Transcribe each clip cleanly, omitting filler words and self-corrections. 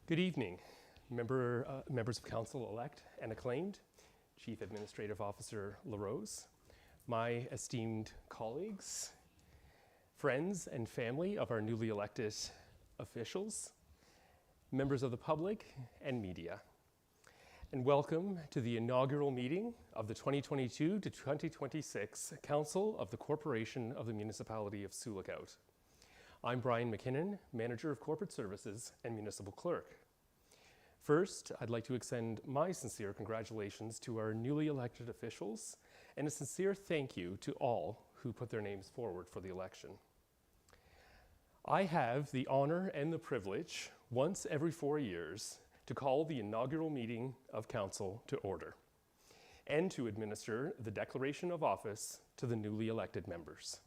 Good evening, members of council-elect and acclaimed, Chief Administrative Officer LaRose, my esteemed colleagues, friends and family of our newly elected officials, members of the public and media, and welcome to the inaugural meeting of the 2022 to 2026 Council of the Corporation of the Municipality of Sioux. I'm Brian McKinnon, Manager of Corporate Services and Municipal Clerk. First, I'd like to extend my sincere congratulations to our newly elected officials and a sincere thank you to all who put their names forward for the election. I have the honor and the privilege, once every 4 years, to call the inaugural meeting of Council to order and to administer the declaration of office to the newly elected members.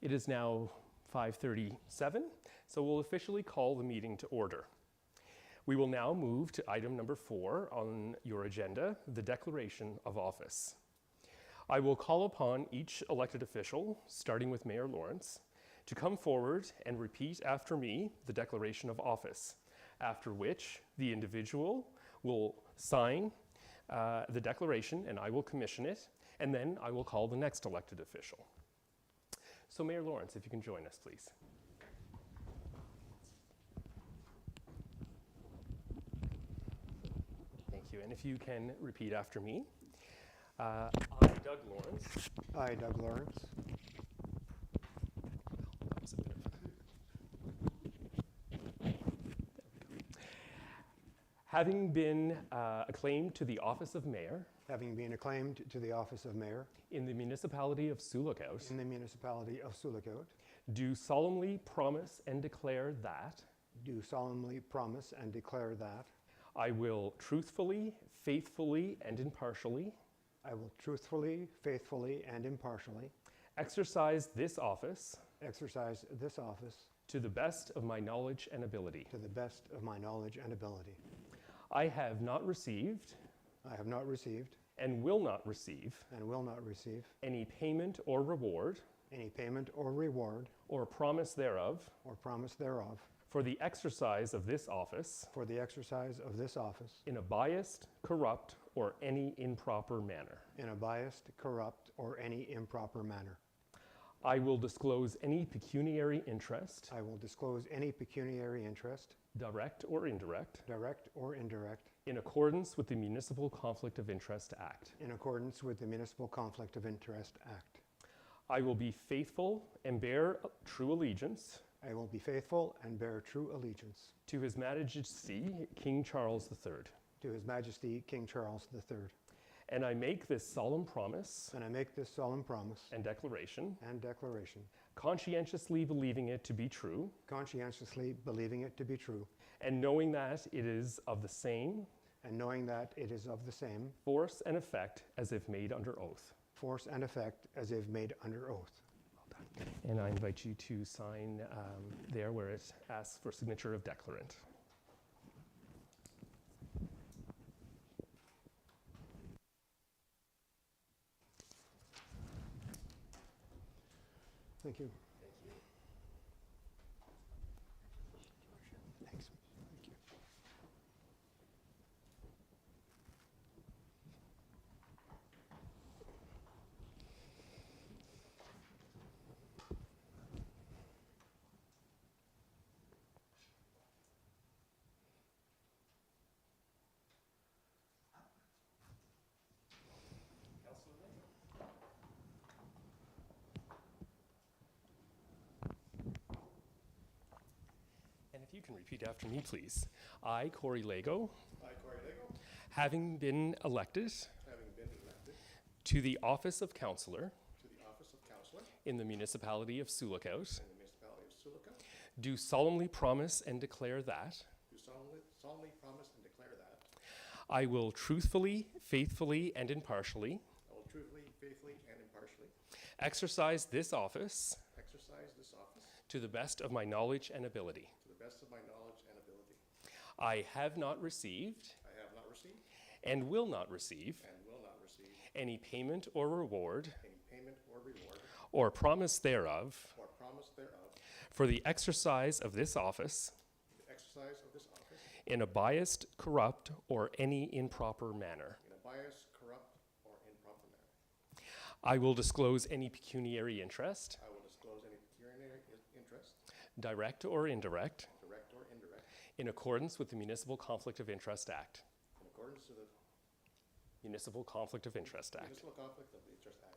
It is now 5:37, so we'll officially call the meeting to order. We will now move to item number 4 on your agenda, the declaration of office. I will call upon each elected official, starting with Mayor Lawrence, to come forward and repeat after me the declaration of office, after which the individual will sign the declaration and I will commission it, and then I will call the next elected official. So Mayor Lawrence, if you can join us, please. Thank you, and if you can repeat after me. I, Doug Lawrence. I, Doug Lawrence. That was a bit of Having been acclaimed to the office of mayor Having been acclaimed to the office of mayor in the municipality of Sioux, in the municipality of Sioux, do solemnly promise and declare that do solemnly promise and declare that I will truthfully, faithfully, and impartially I will truthfully, faithfully, and impartially exercise this office to the best of my knowledge and ability. the best of my knowledge and ability. I have not received I have not received and will not receive and will not receive any payment or reward any payment or reward or promise thereof or promise thereof for the exercise of this office for the exercise of this office in a biased, corrupt, or any improper manner. in a biased, corrupt, or any improper manner. I will disclose any pecuniary interest, I will disclose any pecuniary interest, direct or indirect, in accordance with the Municipal Conflict of Interest Act. in accordance with the Municipal Conflict of Interest Act. I will be faithful and bear true allegiance I will be faithful and bear true allegiance to His Majesty King Charles III. to His Majesty King Charles III. And I make this solemn promise And I make this solemn promise and declaration, and declaration, conscientiously believing it to be true, conscientiously believing it to be true, and knowing that it is of the same and knowing that it is of the same force and effect as if made under oath. force and effect as if made under oath. And I invite you to sign there where it asks for signature of declarant. Thank you. Thanks. Thank you. And if you can repeat after me, please. I, Corey Lego, I, Corey Lego, having been elected to the office of councillor to the office of councillor in the municipality of Sioux, in the municipality of Sioux, do solemnly promise and declare that do solemnly promise and declare that I will truthfully, faithfully, and impartially I will truthfully, faithfully, and impartially exercise this office exercise this office to the best of my knowledge and ability. to the best of my knowledge and ability. I have not received I have not received and will not receive and will not receive any payment or reward any payment or reward or promise thereof or promise thereof for the exercise of this office for the exercise of this office in a biased, corrupt, or any improper manner. in a biased, corrupt, or improper manner. I will disclose any pecuniary interest, I will disclose any pecuniary interest, direct or indirect, direct or indirect, in accordance with the Municipal Conflict of Interest Act. in accordance to the Municipal Conflict of Interest Act. Municipal Conflict of Interest Act.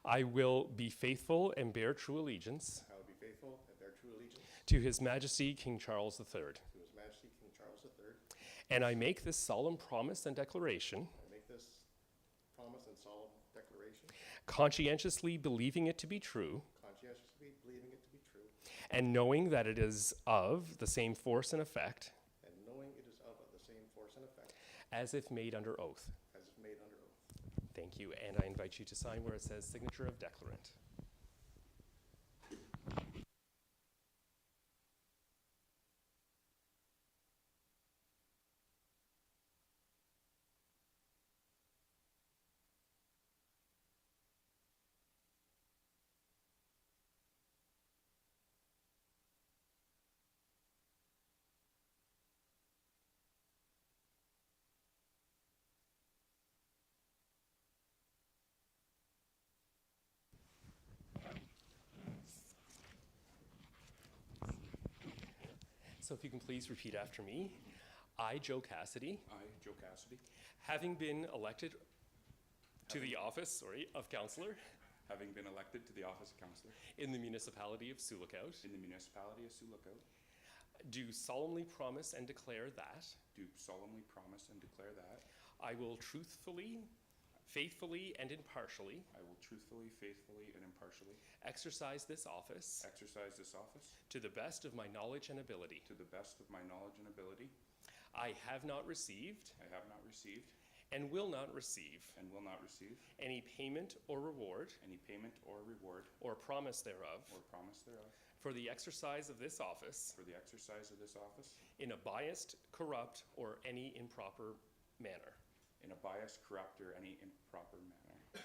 I will be faithful and bear true allegiance I will be faithful and bear true allegiance to His Majesty King Charles III. to His Majesty King Charles III. And I make this solemn promise and declaration, I make this promise and solemn declaration, conscientiously believing it to be true, conscientiously believing it to be true, and knowing that it is of the same force and effect and knowing it is of the same force and effect as if made under oath. as if made under oath. Thank you, and I invite you to sign where it says signature of declarant. So if you can please repeat after me. I, Joe Cassidy, I, Joe Cassidy, having been elected to the office, of councillor having been elected to the office of councillor in the municipality of Sioux, in the municipality of Sioux, do solemnly promise and declare that do solemnly promise and declare that I will truthfully, faithfully, and impartially I will truthfully, faithfully, and impartially exercise this office exercise this office to the best of my knowledge and ability. to the best of my knowledge and ability. I have not received I have not received and will not receive and will not receive any payment or reward any payment or reward or promise thereof or promise thereof for the exercise of this office for the exercise of this office in a biased, corrupt, or any improper manner. in a biased, corrupt, or any improper manner.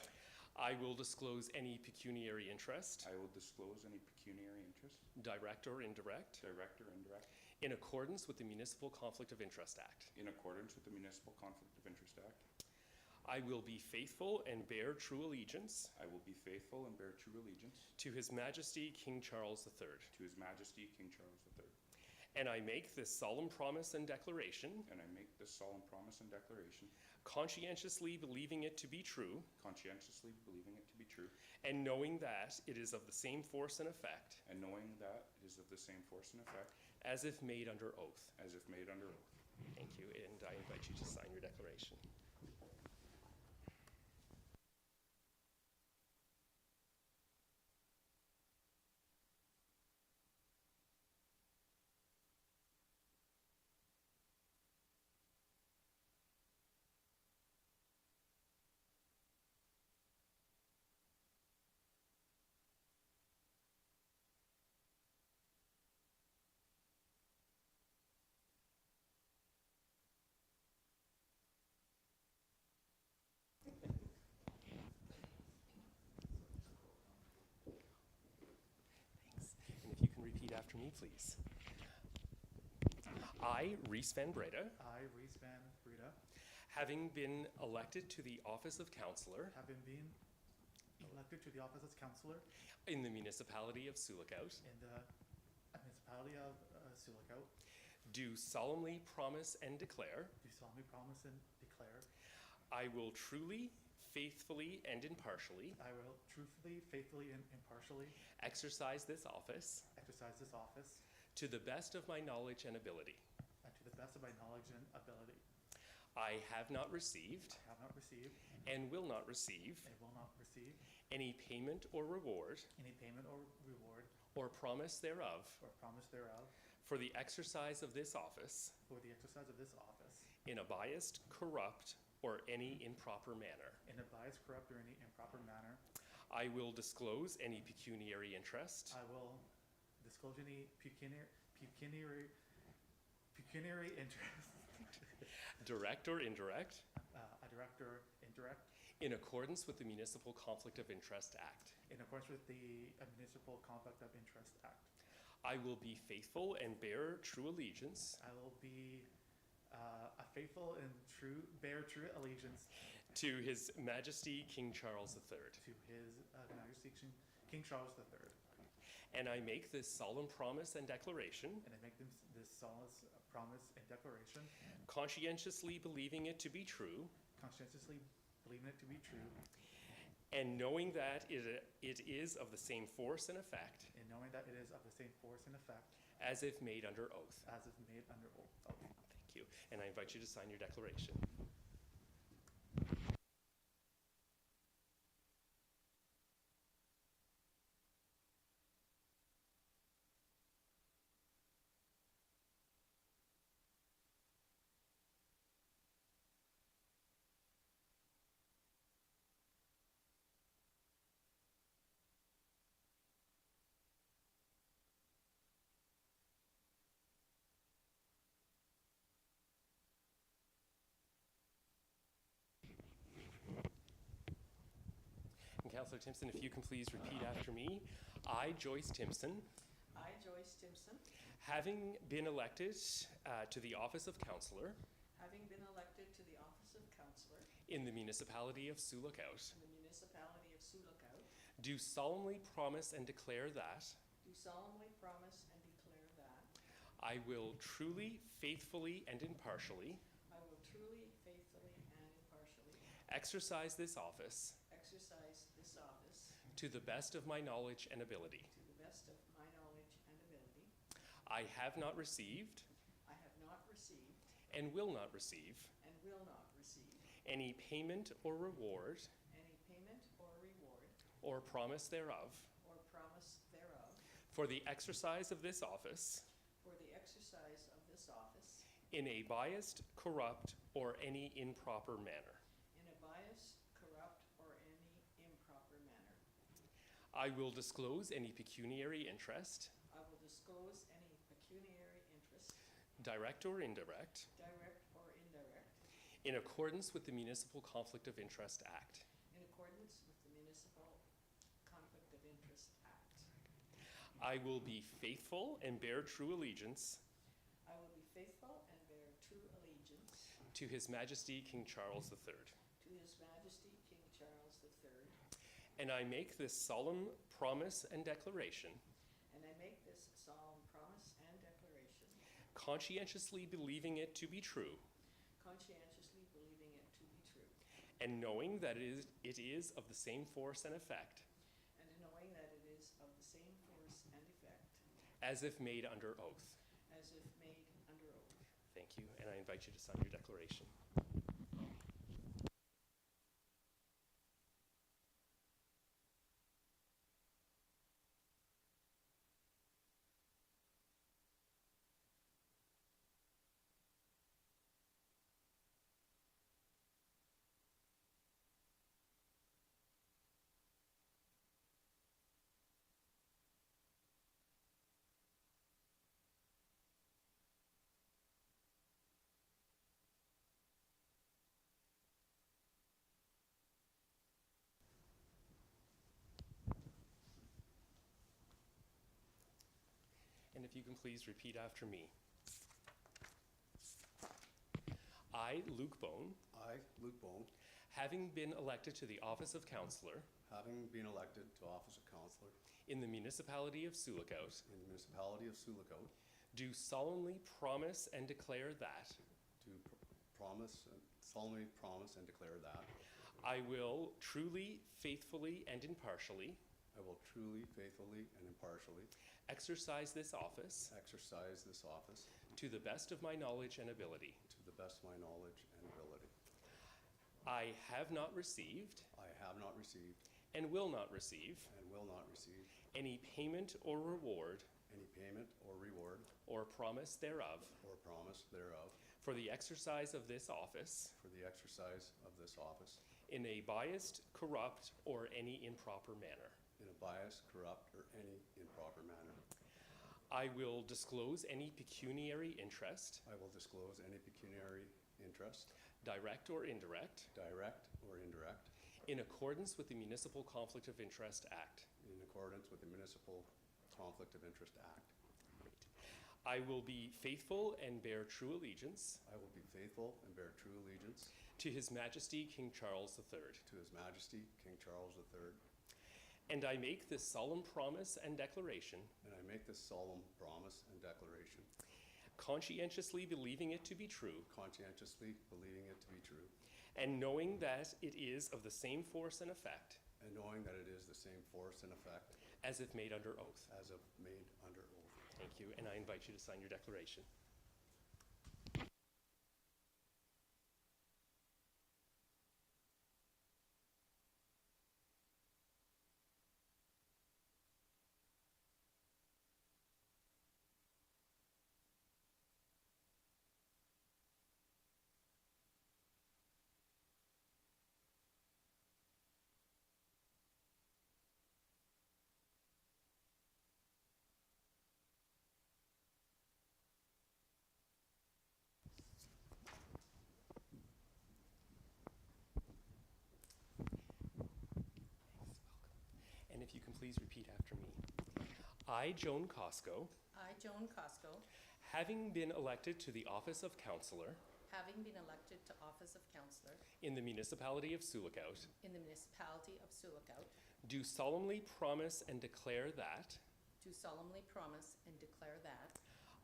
I will disclose any pecuniary interest, I will disclose any pecuniary interest, direct or indirect, direct or indirect, in accordance with the Municipal Conflict of Interest Act. in accordance with the Municipal Conflict of Interest Act. I will be faithful and bear true allegiance I will be faithful and bear true allegiance to His Majesty King Charles III. to His Majesty King Charles III. And I make this solemn promise and declaration, And I make this solemn promise and declaration, conscientiously believing it to be true, conscientiously believing it to be true, and knowing that it is of the same force and effect and knowing that it is of the same force and effect as if made under oath. as if made under oath. Thank you, and I invite you to sign your declaration. And if you can repeat after me, please. I, Reese Van Breda, I, Reese Van Breda, having been elected to the office of councillor having been elected to the office as councillor in the municipality of Sioux, in the municipality of Sioux, do solemnly promise and declare do solemnly promise and declare I will truly, faithfully, and impartially I will truthfully, faithfully, and impartially exercise this office exercise this office to the best of my knowledge and ability. and to the best of my knowledge and ability. I have not received I have not received and will not receive and will not receive any payment or reward any payment or reward or promise thereof or promise thereof for the exercise of this office for the exercise of this office in a biased, corrupt, or any improper manner. in a biased, corrupt, or any improper manner. I will disclose any pecuniary interest, I will disclose any pecuniary interest, direct or indirect, a direct or indirect, in accordance with the Municipal Conflict of Interest Act. in accordance with the Municipal Conflict of Interest Act. I will be faithful and bear true allegiance I will be a faithful and bear true allegiance to His Majesty King Charles III. to His Majesty King Charles III. And I make this solemn promise and declaration, And I make this solemn promise and declaration, conscientiously believing it to be true, conscientiously believing it to be true, and knowing that it is of the same force and effect and knowing that it is of the same force and effect as if made under oath. as if made under oath. Thank you. And I invite you to sign your declaration. And Councillor Timpson, if you can please repeat after me. I, Joyce Timpson, I, Joyce Timpson, having been elected to the office of councillor having been elected to the office of councillor in the municipality of Sioux Lookout, in the municipality of Sioux Lookout, do solemnly promise and declare that do solemnly promise and declare that I will truly, faithfully, and impartially I will truly, faithfully, and impartially exercise this office exercise this office to the best of my knowledge and ability. to the best of my knowledge and ability. I have not received I have not received and will not receive and will not receive any payment or reward any payment or reward or promise thereof or promise thereof for the exercise of this office for the exercise of this office in a biased, corrupt, or any improper manner. in a biased, corrupt, or any improper manner. I will disclose any pecuniary interest, I will disclose any pecuniary interest, direct or indirect, direct or indirect, in accordance with the Municipal Conflict of Interest Act. in accordance with the Municipal Conflict of Interest Act. I will be faithful and bear true allegiance I will be faithful and bear true allegiance to His Majesty King Charles III. to His Majesty King Charles III, And I make this solemn promise and declaration, and I make this solemn promise and declaration, conscientiously believing it to be true, conscientiously believing it to be true, and knowing that it is of the same force and effect and knowing that it is of the same force and effect as if made under oath. as if made under oath. Thank you, and I invite you to sign your declaration. And if you can please repeat after me. I, Luke Bone, I, Luke Bone, having been elected to the office of councillor having been elected to office of councillor in the municipality of Sioux Lookout, in the municipality of Sioux Lookout, do solemnly promise and declare that solemnly promise and declare that I will truly, faithfully, and impartially I will truly, faithfully, and impartially exercise this office to to the best of my knowledge and ability. the best of my knowledge and ability. I have not received I have not received and will not receive any payment or reward any payment or reward or promise thereof or promise thereof for the exercise of this office for the exercise of this office in a biased, corrupt, or any improper manner. in a biased, corrupt, or any improper manner. I will disclose any pecuniary interest, I will disclose any pecuniary interest, direct or indirect, direct or indirect, in accordance with the Municipal Conflict of Interest Act. in accordance with the Municipal Conflict of Interest Act. I will be faithful and bear true allegiance I will be faithful and bear true allegiance to His Majesty King Charles III. to His Majesty King Charles III, And I make this solemn promise and declaration, and I make this solemn promise and declaration, conscientiously believing it to be true, conscientiously believing it to be true, and knowing that it is of the same force and effect and knowing that it is the same force and effect as if made under oath. as if made under oath. Thank you, and I invite you to sign your declaration. And if you can please repeat after me. I, Joan Costco, I, Joan Costco, having been elected to the office of councillor having been elected to office of councillor in the municipality of Sioux, in the municipality of Sioux, do solemnly promise and declare that do solemnly promise and declare that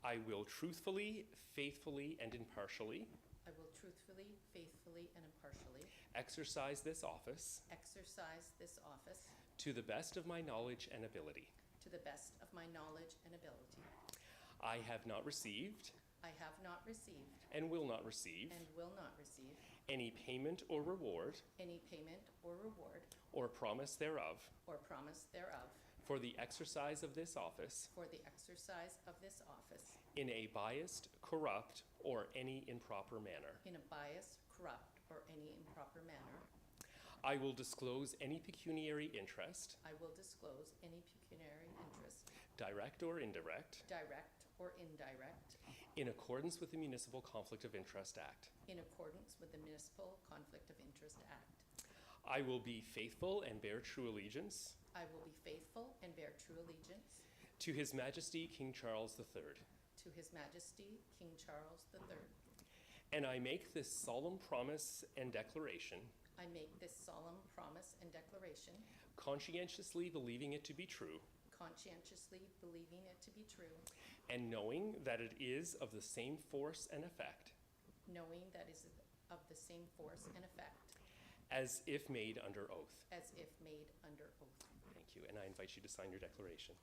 I will truthfully, faithfully, and impartially I will truthfully, faithfully, and impartially exercise this office exercise this office to the best of my knowledge and ability. to the best of my knowledge and ability. I have not received I have not received and will not receive and will not receive any payment or reward any payment or reward or promise thereof or promise thereof for the exercise of this office for the exercise of this office in a biased, corrupt, or any improper manner. in a biased, corrupt, or any improper manner. I will disclose any pecuniary interest, I will disclose any pecuniary interest, direct or indirect, direct or indirect, in accordance with the Municipal Conflict of Interest Act. in accordance with the Municipal Conflict of Interest Act. I will be faithful and bear true allegiance I will be faithful and bear true allegiance to His Majesty King Charles III. to His Majesty King Charles III. And I make this solemn promise and declaration, I make this solemn promise and declaration, conscientiously believing it to be true, conscientiously believing it to be true, and knowing that it is of the same force and effect knowing that is of the same force and effect as if made under oath. as if made under oath. Thank you, and I invite you to sign your declaration.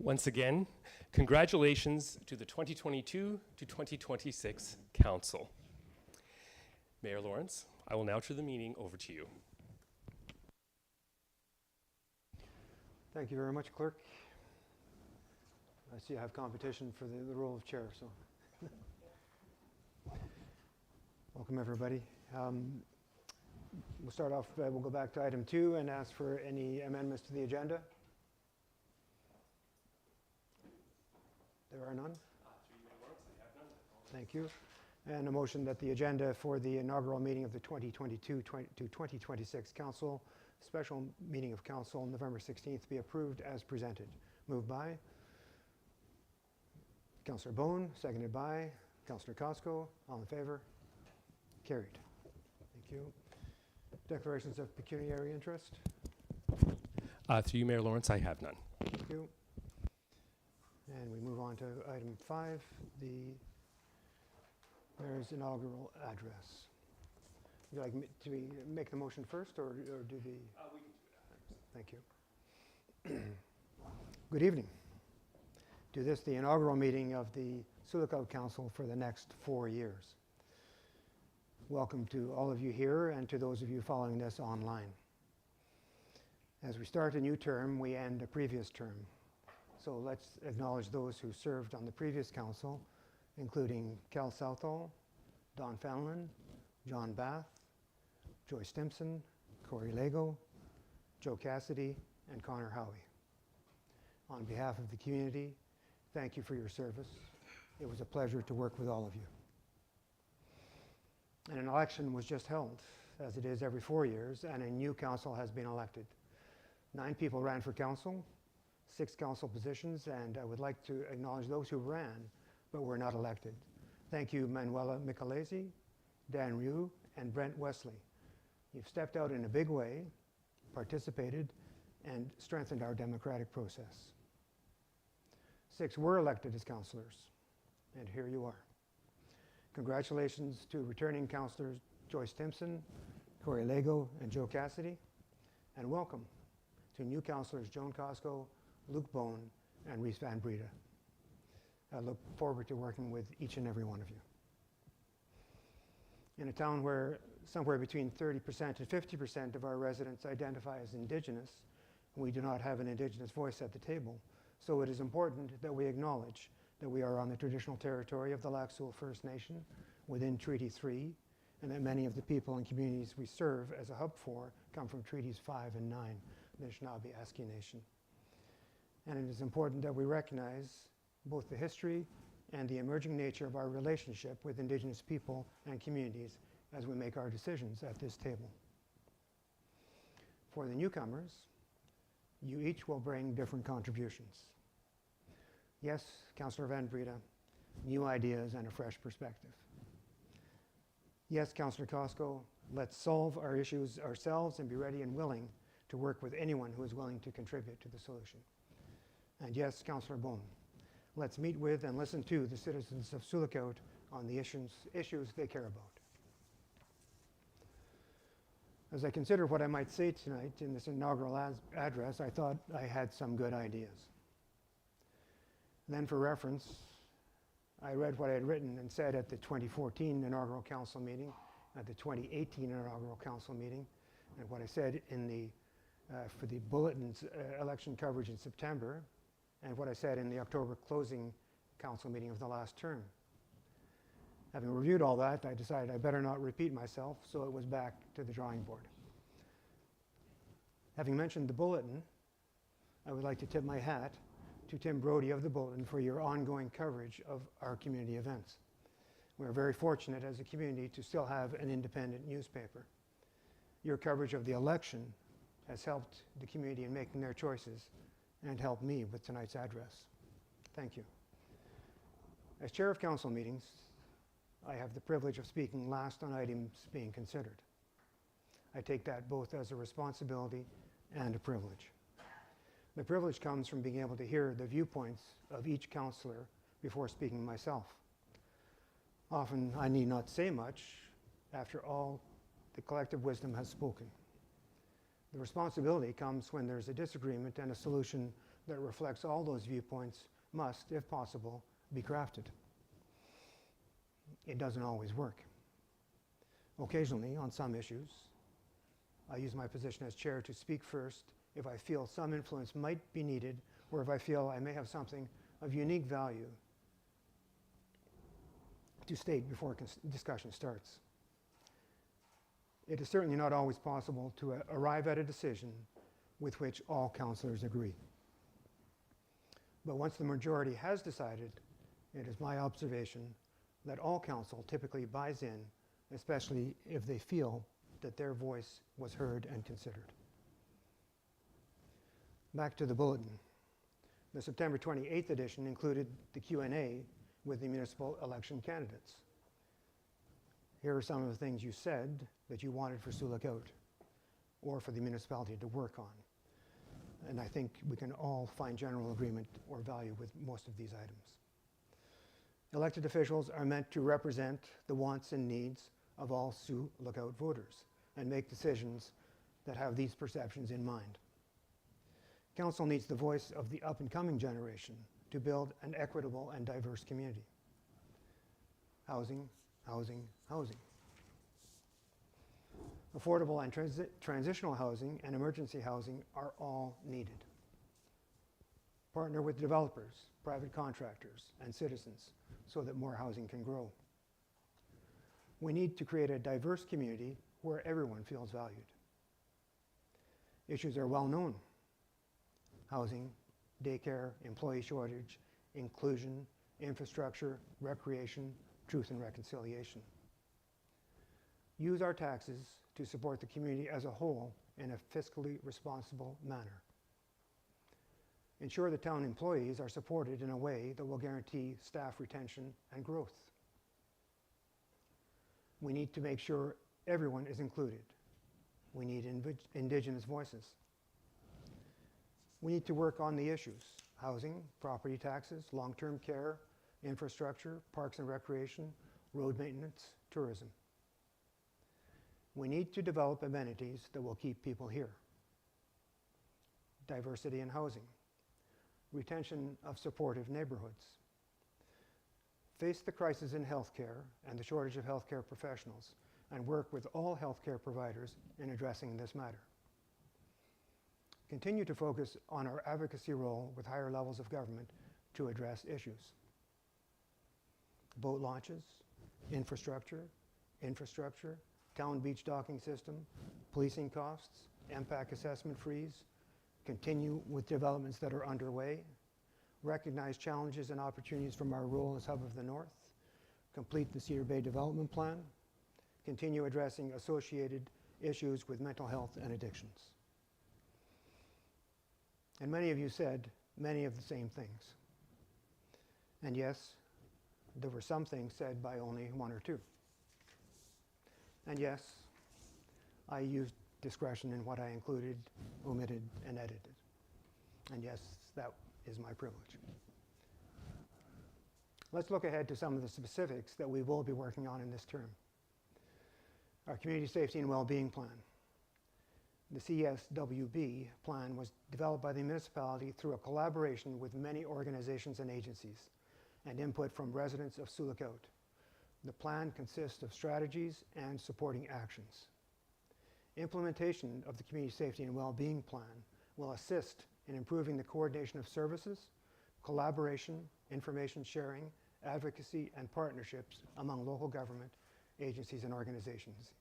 Once again, congratulations to the 2022 to 2026 Council. Mayor Lawrence, I will now turn the meeting over to you. Thank you very much, Clerk. I see I have competition for the role of chair, so. Welcome, everybody. We'll start off, we'll go back to item 2 and ask for any amendments to the agenda. There are none? Thank you. And a motion that the agenda for the inaugural meeting of the 2022 to 2026 Council, special meeting of Council, November 16th, be approved as presented. Moved by Councillor Bone, seconded by Councillor Costco. All in favor? Carried. Thank you. Declarations of pecuniary interest. Through you, Mayor Lawrence, I have none. Thank you. And we move on to item 5, the mayor's inaugural address. Would you like me to make the motion first, or do the? We can do that. Thank you. Good evening. To this, the inaugural meeting of the Sioux Council for the next 4 years. Welcome to all of you here and to those of you following this online. As we start a new term, we end a previous term. So let's acknowledge those who served on the previous council, including Cal Southall, Don Fallon, John Bath, Joy Stimson, Corey Lego, Joe Cassidy, and Connor Howie. On behalf of the community, thank you for your service. It was a pleasure to work with all of you. And an election was just held, as it is every 4 years, and a new council has been elected. 9 people ran for council, 6 council positions, and I would like to acknowledge those who ran but were not elected. Thank you, Manuela Michelesi, Dan Ryu, and Brent Wesley. You've stepped out in a big way, participated, and strengthened our democratic process. 6 were elected as councillors, and here you are. Congratulations to returning councillors Joyce Timpson, Corey Lego, and Joe Cassidy, and welcome to new councillors Joan Costco, Luke Bone, and Reese Van Breda. I look forward to working with each and every one of you. In a town where somewhere between 30% and 50% of our residents identify as Indigenous, we do not have an Indigenous voice at the table, so it is important that we acknowledge that we are on the traditional territory of the Sioux First Nation within Treaty 3, and that many of the people and communities we serve as a hub for come from Treaties 5 and 9, the Anishinaabe Nation. And it is important that we recognize both the history and the emerging nature of our relationship with Indigenous people and communities as we make our decisions at this table. For the newcomers, you each will bring different contributions. Yes, Councillor Van Breda, new ideas and a fresh perspective. Yes, Councillor Costco, let's solve our issues ourselves and be ready and willing to work with anyone who is willing to contribute to the solution. And yes, Councillor Bone, let's meet with and listen to the citizens of Sioux Lookout on the issues they care about. As I consider what I might say tonight in this inaugural address, I thought I had some good ideas. Then for reference, I read what I had written and said at the 2014 inaugural council meeting, at the 2018 inaugural council meeting, and what I said in the, for the bulletin's election coverage in September, and what I said in the October closing council meeting of the last term. Having reviewed all that, I decided I better not repeat myself, so it was back to the drawing board. Having mentioned the bulletin, I would like to tip my hat to Tim Brody of the Bulletin for your ongoing coverage of our community events. We're very fortunate as a community to still have an independent newspaper. Your coverage of the election has helped the community in making their choices and helped me with tonight's address. Thank you. As chair of council meetings, I have the privilege of speaking last on items being considered. I take that both as a responsibility and a privilege. The privilege comes from being able to hear the viewpoints of each councillor before speaking myself. Often I need not say much after all the collective wisdom has spoken. The responsibility comes when there's a disagreement and a solution that reflects all those viewpoints must, if possible, be crafted. It doesn't always work. Occasionally, on some issues, I use my position as chair to speak first if I feel some influence might be needed, or if I feel I may have something of unique value to state before discussion starts. It is certainly not always possible to arrive at a decision with which all councillors agree. But once the majority has decided, it is my observation that all council typically buys in, especially if they feel that their voice was heard and considered. Back to the bulletin. The September 28th edition included the Q&A with the municipal election candidates. Here are some of the things you said that you wanted for Sioux Lookout or for the municipality to work on. And I think we can all find general agreement or value with most of these items. Elected officials are meant to represent the wants and needs of all Sioux Lookout voters and make decisions that have these perceptions in mind. Council needs the voice of the up-and-coming generation to build an equitable and diverse community. Housing, housing, housing. Affordable and transitional housing and emergency housing are all needed. Partner with developers, private contractors, and citizens so that more housing can grow. We need to create a diverse community where everyone feels valued. Issues are well known: housing, daycare, employee shortage, inclusion, infrastructure, recreation, truth and reconciliation. Use our taxes to support the community as a whole in a fiscally responsible manner. Ensure the town employees are supported in a way that will guarantee staff retention and growth. We need to make sure everyone is included. We need Indigenous voices. We need to work on the issues: housing, property taxes, long-term care, infrastructure, parks and recreation, road maintenance, tourism. We need to develop amenities that will keep people here. Diversity in housing. Retention of supportive neighborhoods. Face the crisis in healthcare and the shortage of healthcare professionals, and work with all healthcare providers in addressing this matter. Continue to focus on our advocacy role with higher levels of government to address issues. Boat launches, infrastructure, town beach docking system, policing costs, MPAC assessment freeze. Continue with developments that are underway. Recognize challenges and opportunities from our role as Hub of the North. Complete the Cedar Bay Development Plan. Continue addressing associated issues with mental health and addictions. And many of you said many of the same things. And yes, there were some things said by only one or two. And yes, I used discretion in what I included, omitted, and edited. And yes, that is my privilege. Let's look ahead to some of the specifics that we will be working on in this term. Our Community Safety and Wellbeing Plan. The CSWB plan was developed by the municipality through a collaboration with many organizations and agencies, and input from residents of Sioux. The plan consists of strategies and supporting actions. Implementation of the Community Safety and Wellbeing Plan will assist in improving the coordination of services, collaboration, information sharing, advocacy, and partnerships among local government agencies and organizations.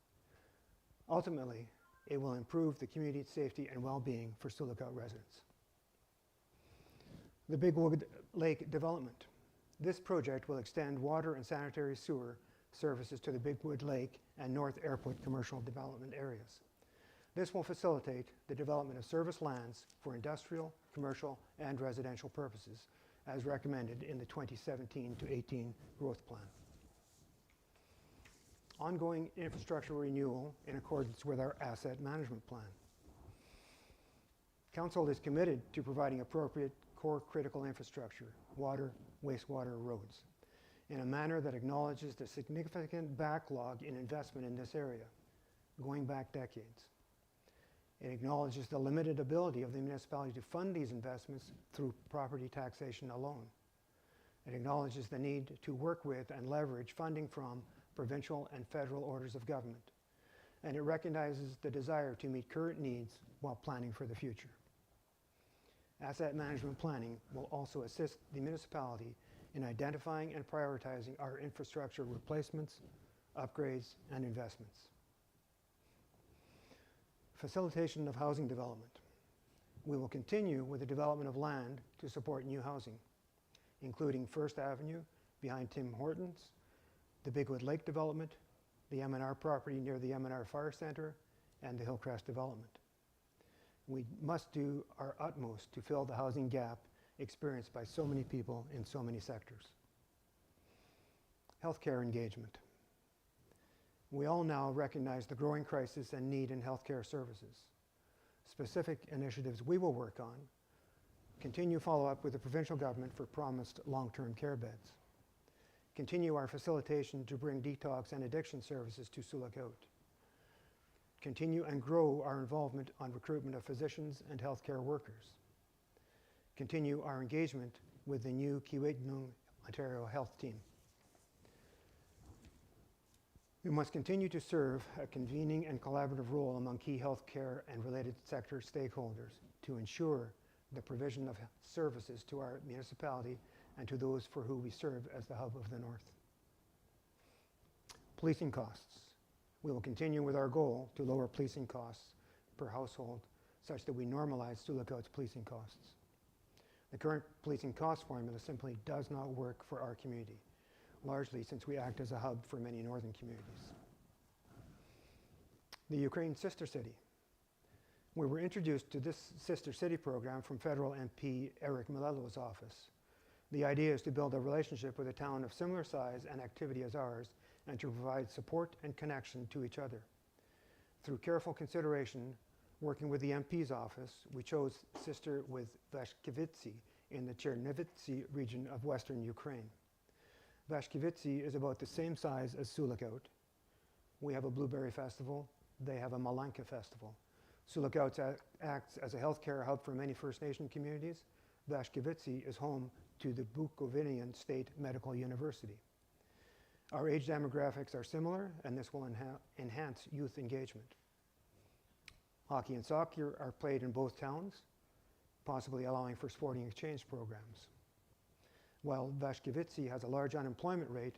Ultimately, it will improve the community safety and well-being for Sioux residents. The Bigwood Lake development. This project will extend water and sanitary sewer services to the Bigwood Lake and North Airport commercial development areas. This will facilitate the development of service lands for industrial, commercial, and residential purposes, as recommended in the 2017 to 18 growth plan. Ongoing infrastructure renewal in accordance with our asset management plan. Council is committed to providing appropriate core critical infrastructure, water, wastewater, roads, in a manner that acknowledges the significant backlog in investment in this area, going back decades. It acknowledges the limited ability of the municipality to fund these investments through property taxation alone. It acknowledges the need to work with and leverage funding from provincial and federal orders of government. And it recognizes the desire to meet current needs while planning for the future. Asset management planning will also assist the municipality in identifying and prioritizing our infrastructure replacements, upgrades, and investments. Facilitation of housing development. We will continue with the development of land to support new housing, including First Avenue behind Tim Hortons, the Bigwood Lake development, the M&R property near the M&R Fire Center, and the Hillcrest development. We must do our utmost to fill the housing gap experienced by so many people in so many sectors. Healthcare engagement. We all now recognize the growing crisis and need in healthcare services. Specific initiatives we will work on: continue follow-up with the provincial government for promised long-term care beds. Continue our facilitation to bring detox and addiction services to Sioux. Continue and grow our involvement on recruitment of physicians and healthcare workers. Continue our engagement with the new Kiiwetinoong Ontario Health Team. We must continue to serve a convening and collaborative role among key healthcare and related sector stakeholders to ensure the provision of services to our municipality and to those for whom we serve as the hub of the North. Policing costs. We will continue with our goal to lower policing costs per household such that we normalize Sioux Lookout's policing costs. The current policing cost formula simply does not work for our community, largely since we act as a hub for many northern communities. The Ukraine Sister City. We were introduced to this Sister City program from federal MP Eric Malello's office. The idea is to build a relationship with a town of similar size and activity as ours and to provide support and connection to each other. Through careful consideration, working with the MP's office, we chose Sister with Vashkevitsi in the Chernivtsi region of western Ukraine. Vashkevitsi is about the same size as Sioux Lookout. We have a blueberry festival, they have a Malanka festival. Sioux Lookout acts as a healthcare hub for many First Nation communities. Vashkevitsi is home to the Bukovinian State Medical University. Our age demographics are similar, and this will enhance youth engagement. Hockey and soccer are played in both towns, possibly allowing for sporting exchange programs. While Vashkevitsi has a large unemployment rate,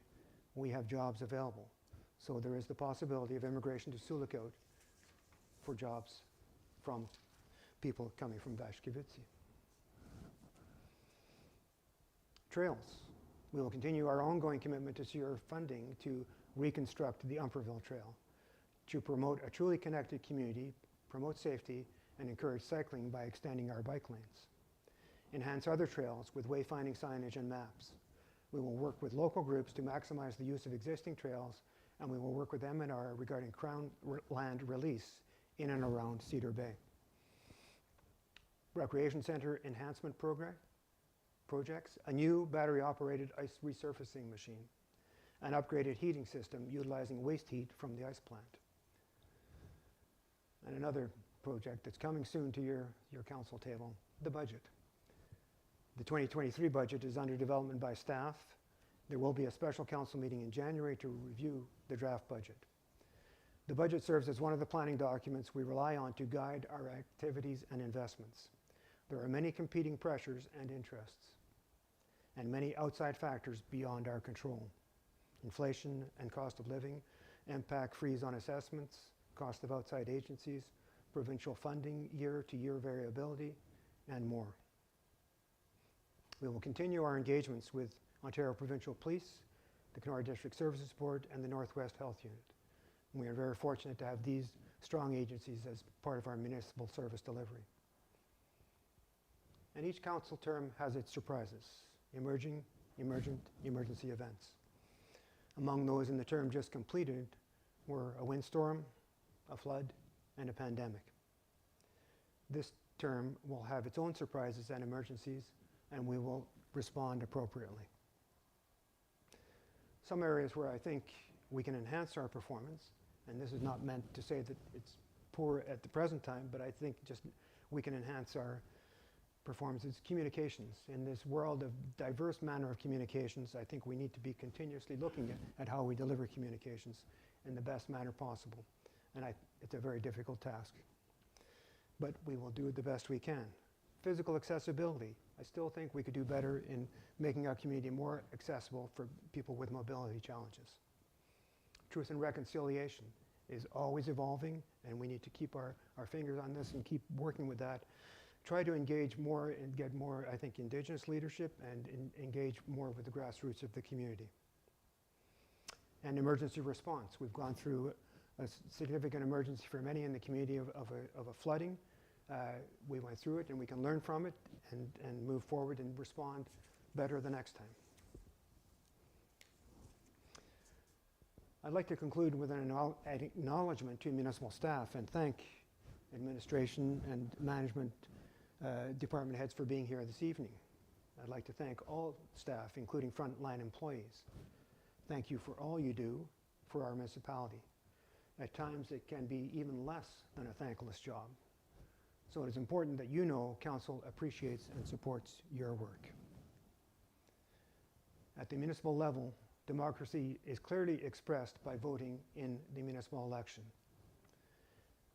we have jobs available. So there is the possibility of immigration to Sioux Lookout for jobs from people coming from Vashkevitsi. Trails. We will continue our ongoing commitment to secure funding to reconstruct the Umperville Trail, to promote a truly connected community, promote safety, and encourage cycling by extending our bike lanes. Enhance other trails with wayfinding signage and maps. We will work with local groups to maximize the use of existing trails, and we will work with M&R regarding Crown land release in and around Cedar Bay. Recreation Center enhancement projects, a new battery-operated ice resurfacing machine, an upgraded heating system utilizing waste heat from the ice plant. And another project that's coming soon to your council table, the budget. The 2023 budget is under development by staff. There will be a special council meeting in January to review the draft budget. The budget serves as one of the planning documents we rely on to guide our activities and investments. There are many competing pressures and interests, and many outside factors beyond our control. Inflation and cost of living, impact freeze on assessments, cost of outside agencies, provincial funding, year-to-year variability, and more. We will continue our engagements with Ontario Provincial Police, the Kenora District Services Board, and the Northwest Health Unit. And we are very fortunate to have these strong agencies as part of our municipal service delivery. And each council term has its surprises, emergent, emergency events. Among those in the term just completed were a windstorm, a flood, and a pandemic. This term will have its own surprises and emergencies, and we will respond appropriately. Some areas where I think we can enhance our performance, and this is not meant to say that it's poor at the present time, but I think just we can enhance our performance is communications. In this world of diverse manner of communications, I think we need to be continuously looking at how we deliver communications in the best manner possible. And it's a very difficult task, but we will do it the best we can. Physical accessibility. I still think we could do better in making our community more accessible for people with mobility challenges. Truth and reconciliation is always evolving, and we need to keep our fingers on this and keep working with that. Try to engage more and get more, I think, Indigenous leadership and engage more with the grassroots of the community. And emergency response. We've gone through a significant emergency for many in the community of a flooding. We went through it, and we can learn from it and move forward and respond better the next time. I'd like to conclude with an acknowledgement to municipal staff and thank administration and management department heads for being here this evening. I'd like to thank all staff, including frontline employees. Thank you for all you do for our municipality. At times it can be even less than a thankless job. So it is important that you know Council appreciates and supports your work. At the municipal level, democracy is clearly expressed by voting in the municipal election.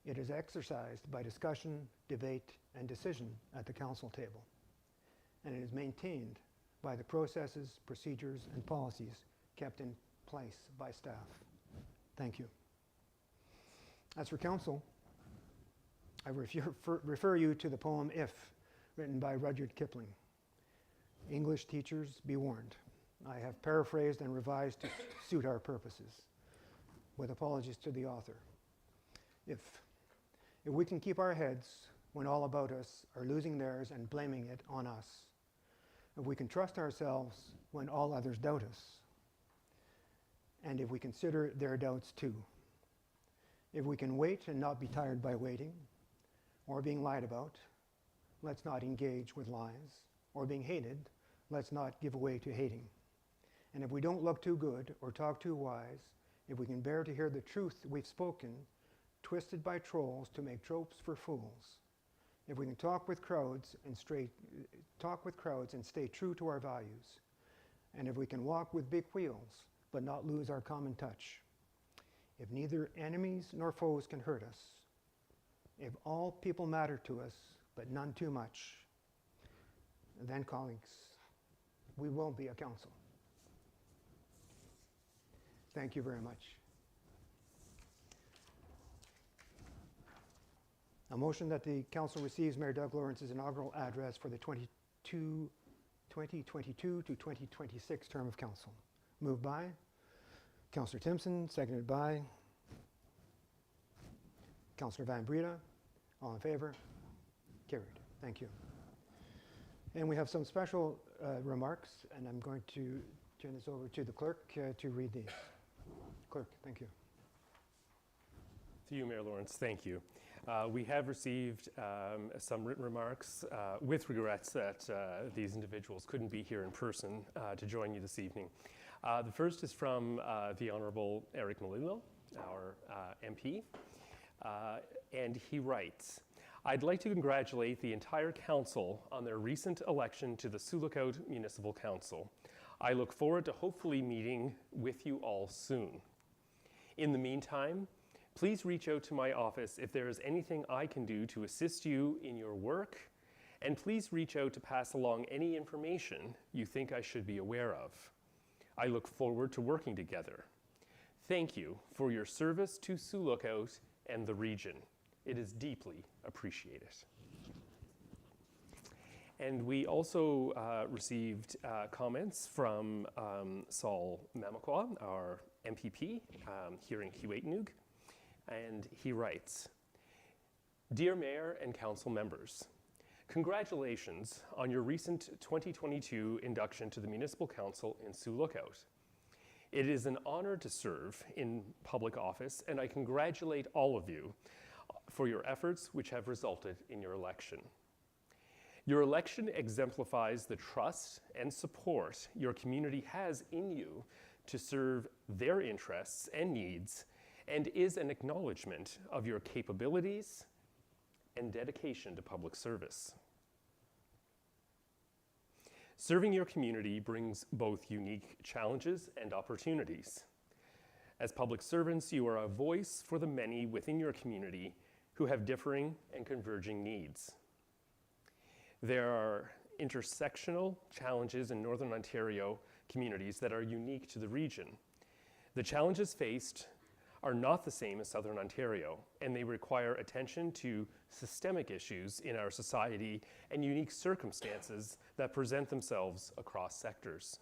It is exercised by discussion, debate, and decision at the council table. And it is maintained by the processes, procedures, and policies kept in place by staff. Thank you. As for council, I refer you to the poem If, written by Rudyard Kipling. English teachers, be warned. I have paraphrased and revised to suit our purposes, with apologies to the author. If we can keep our heads when all about us are losing theirs and blaming it on us, if we can trust ourselves when all others doubt us, and if we consider their doubts too, if we can wait and not be tired by waiting or being lied about, let's not engage with lies, or being hated, let's not give way to hating. And if we don't look too good or talk too wise, if we can bear to hear the truth we've spoken, twisted by trolls to make tropes for fools, if we can talk with crowds and stay true to our values, and if we can walk with big wheels but not lose our common touch, if neither enemies nor foes can hurt us, if all people matter to us but none too much, then, colleagues, we will be a council. Thank you very much. A motion that the council receives Mayor Doug Lawrence's inaugural address for the 2022 to 2026 term of council. Moved by Councillor Timpson, seconded by Councillor Van Breda. All in favor? Carried. Thank you. And we have some special remarks, and I'm going to turn this over to the clerk to read these. Clerk, thank you. To you, Mayor Lawrence, thank you. We have received some written remarks with regrets that these individuals couldn't be here in person to join you this evening. The first is from the Honourable Eric Malilo, our MP, and he writes, I'd like to congratulate the entire council on their recent election to the Sioux Municipal Council. I look forward to hopefully meeting with you all soon. In the meantime, please reach out to my office if there is anything I can do to assist you in your work, and please reach out to pass along any information you think I should be aware of. I look forward to working together. Thank you for your service to Sioux Lookout and the region. It is deeply appreciated. And we also received comments from Saul Mamakwa, our MPP here in Keewatin, and he writes, Dear Mayor and Council members, congratulations on your recent 2022 induction to the Municipal Council in Sioux Lookout. It is an honor to serve in public office, and I congratulate all of you for your efforts which have resulted in your election. Your election exemplifies the trust and support your community has in you to serve their interests and needs, and is an acknowledgement of your capabilities and dedication to public service. Serving your community brings both unique challenges and opportunities. As public servants, you are a voice for the many within your community who have differing and converging needs. There are intersectional challenges in Northern Ontario communities that are unique to the region. The challenges faced are not the same as Southern Ontario, and they require attention to systemic issues in our society and unique circumstances that present themselves across sectors.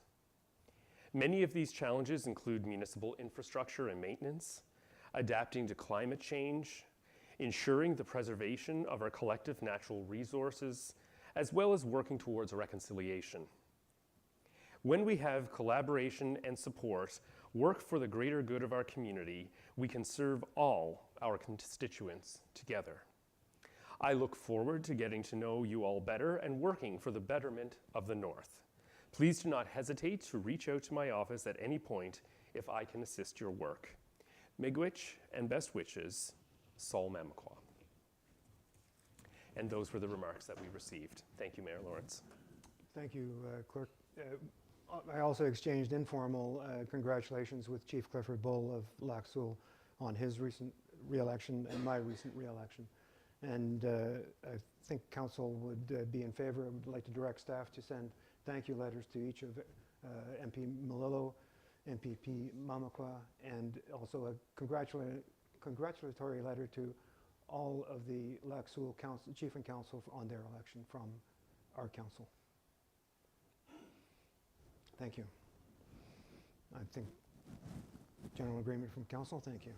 Many of these challenges include municipal infrastructure and maintenance, adapting to climate change, ensuring the preservation of our collective natural resources, as well as working towards reconciliation. When we have collaboration and support, work for the greater good of our community, we can serve all our constituents together. I look forward to getting to know you all better and working for the betterment of the North. Please do not hesitate to reach out to my office at any point if I can assist your work. Miigwech and best wishes, Saul Mamakwa. And those were the remarks that we received. Thank you, Mayor Lawrence. Thank you, Clerk. I also exchanged informal congratulations with Chief Clifford Bull of Lac Seul on his recent re-election and my recent re-election. And I think council would be in favor. I would like to direct staff to send thank you letters to each of MP Malillo, MPP Mamakwa, and also a congratulatory letter to all of the Lac Sioux council, chief and council on their election from our council. Thank you. I think general agreement from council. Thank you.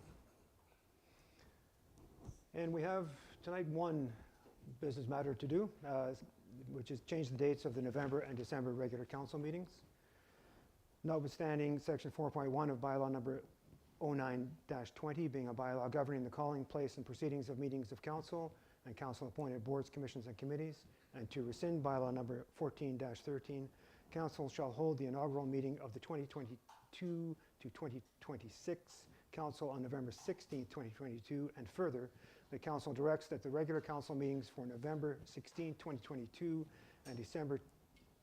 And we have tonight one business matter to do, which is change the dates of the November and December regular council meetings. Notwithstanding section 4.1 of bylaw number 09-20 being a bylaw governing the calling, place, and proceedings of meetings of council and council-appointed boards, commissions, and committees, and to rescind bylaw number 14-13, council shall hold the inaugural meeting of the 2022 to 2026 council on November 16, 2022, and further, the council directs that the regular council meetings for November 16, 2022 and December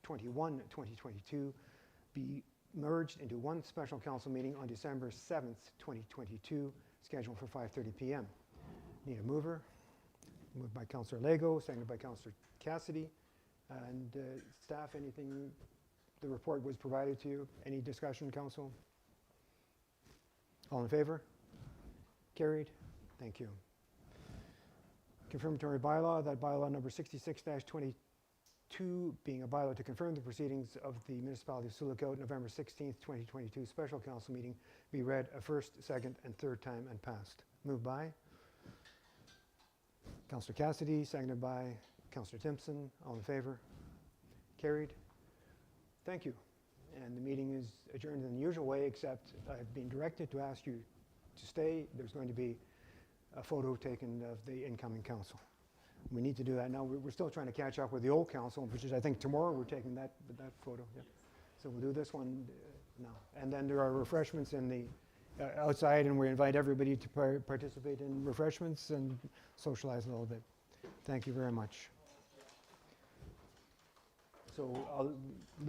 21, 2022 be merged into one special council meeting on December 7th, 2022, scheduled for 5:30 p.m. Need a mover? Moved by Councillor Lego, seconded by Councillor Cassidy. And staff, anything? The report was provided to you. Any discussion, council? All in favor? Carried. Thank you. Confirmatory bylaw, that bylaw number 66-22 being a bylaw to confirm the proceedings of the municipality of Sioux Lookout November 16th, 2022 special council meeting be read a first, second, and third time and passed. Moved by Councillor Cassidy, seconded by Councillor Timpson. All in favor? Carried. Thank you. And the meeting is adjourned in the usual way, except I've been directed to ask you to stay. There's going to be a photo taken of the incoming council. We need to do that now. We're still trying to catch up with the old council, which is, I think, tomorrow we're taking that photo. Yeah. So we'll do this one now. And then there are refreshments in the outside, and we invite everybody to participate in refreshments and socialize a little bit. Thank you very much. So I'll